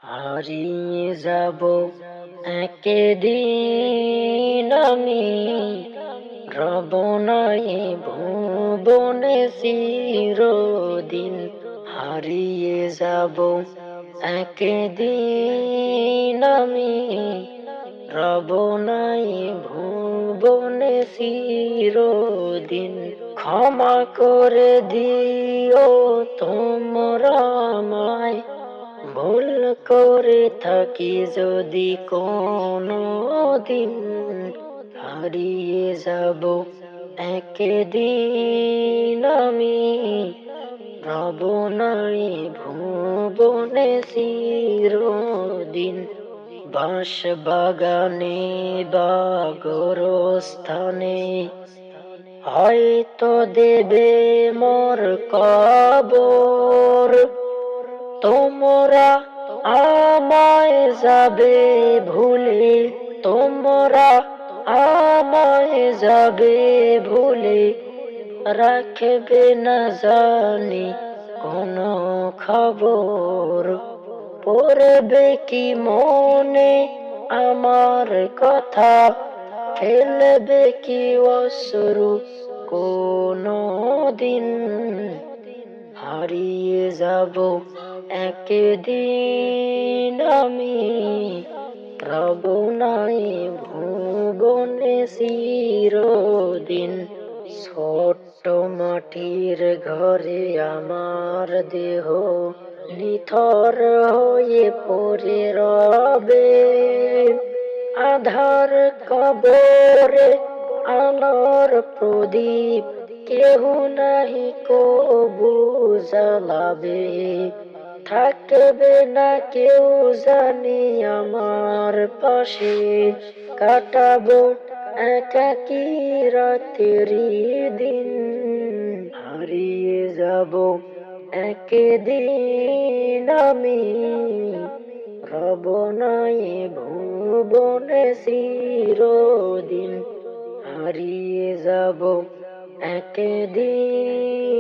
হারিয়ে যাব একদিন আমি, রব নাই ভুবনে চিরদিন। হারিয়ে যাব একদিন আমি, রব নাই ভুবনে চিরদিন। ক্ষমা করে দিও তোমরা আমায়, ভুল করে থাকি যদি কোনো দিন। হারিয়ে যাব একদিন আমি, রব নাই ভুবনে চিরদিন। বাঁশ বাগানে বা গোরস্থানে হয়তো দেবে মোর কবর। তোমরা আমায় যাবে ভুলে, তোমরা আমায় যাবে ভুলে, রাখবে না জানি কোনো খবর। পড়বে কি মনে আমার কথা, ফেলবে কি অশ্রু কোনো দিন। হারিয়ে যাব একদিন আমি, রব নাই ভুবনে চিরদিন। ছোট্ট মাটির ঘরে আমার দেহ নিথর হয়ে পড়ে রবে। আধার কবরে আলোর প্রদীপ কেহ নাহি কবু জ্বালাবে। থাকবে না কেউ জানি আমার পাশে, কাটাবো একাকী রাতেরি দিন। হারিয়ে যাব একদিন আমি, রব নাই ভুবনে চিরদিন। হারিয়ে যাব একদিন